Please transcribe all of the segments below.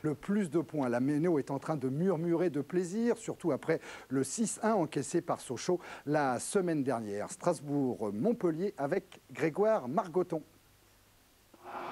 le plus de points. La Méno est en train de murmurer de plaisir, surtout après le 6-1 encaissé par Sochaux la semaine dernière. Strasbourg-Montpellier avec Grégoire Margoton.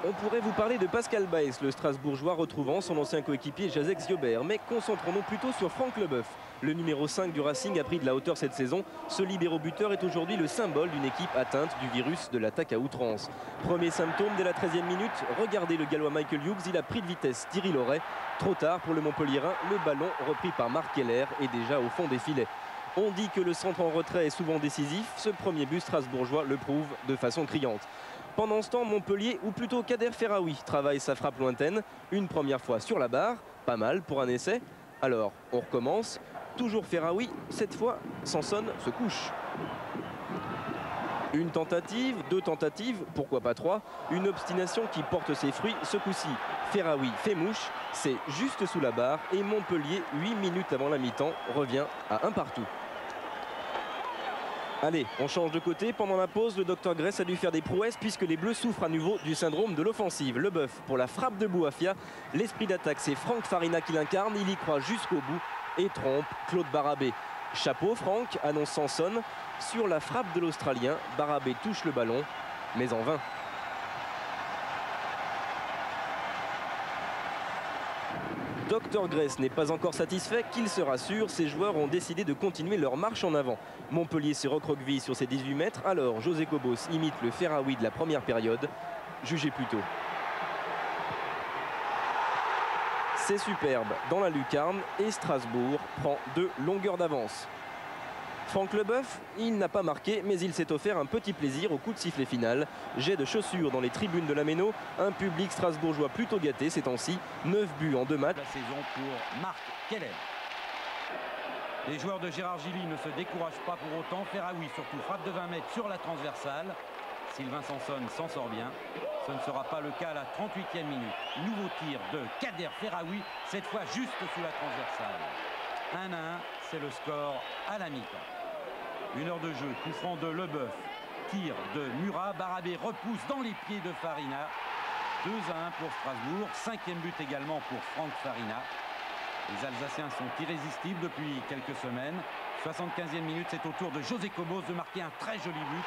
On pourrait vous parler de Pascal Baes, le Strasbourgeois retrouvant son ancien coéquipier Jacek Ziobert. Mais concentrons-nous plutôt sur Franck Leboeuf. Le numéro 5 du Racing a pris de la hauteur cette saison. Ce libéro-buteur est aujourd'hui le symbole d'une équipe atteinte du virus de l'attaque à outrance. Premier symptôme dès la 13e minute, regardez le Gallois Michael Hughes, il a pris de vitesse Thierry Loret. Trop tard pour le Montpellierin, le ballon repris par Marc Keller est déjà au fond des filets. On dit que le centre en retrait est souvent décisif. Ce premier but strasbourgeois le prouve de façon criante. Pendant ce temps, Montpellier, ou plutôt Kader Ferraoui, travaille sa frappe lointaine. Une première fois sur la barre, pas mal pour un essai. Alors, on recommence. Toujours Ferraoui, cette fois, Sanson se couche. Une tentative, deux tentatives, pourquoi pas trois. Une obstination qui porte ses fruits. Ce coup-ci, Ferraoui fait mouche. C'est juste sous la barre. Et Montpellier, 8 minutes avant la mi-temps, revient à un partout. Allez, on change de côté. Pendant la pause, le docteur Gress a dû faire des prouesses puisque les Bleus souffrent à nouveau du syndrome de l'offensive. Leboeuf pour la frappe de Bouafia. L'esprit d'attaque, c'est Franck Farina qui l'incarne. Il y croit jusqu'au bout et trompe Claude Barabé. Chapeau, Franck, annonce Sanson. Sur la frappe de l'Australien, Barabé touche le ballon, mais en vain. Dr Gress n'est pas encore satisfait, qu'il se rassure, ses joueurs ont décidé de continuer leur marche en avant. Montpellier se recroqueville sur ses 18 mètres, alors José Cobos imite le Ferraoui de la première période. Jugez plutôt. C'est superbe dans la lucarne et Strasbourg prend 2 longueurs d'avance. Franck Leboeuf, il n'a pas marqué, mais il s'est offert un petit plaisir au coup de sifflet final. Jet de chaussures dans les tribunes de la Méno, un public strasbourgeois plutôt gâté ces temps-ci. 9 buts en 2 matchs. La saison pour Marc Keller. Les joueurs de Gérard Gilly ne se découragent pas pour autant. Ferraoui surtout frappe de 20 mètres sur la transversale. Sylvain Sanson s'en sort bien. Ce ne sera pas le cas à la 38e minute. Nouveau tir de Kader Ferraoui, cette fois juste sous la transversale. 1-1, c'est le score à la mi-temps. 1 heure de jeu, coup franc de Leboeuf. Tir de Murat, Barabé repousse dans les pieds de Farina. 2-1 pour Strasbourg, 5e but également pour Franck Farina. Les Alsaciens sont irrésistibles depuis quelques semaines. 75e minute, c'est au tour de José Cobos de marquer un très joli but.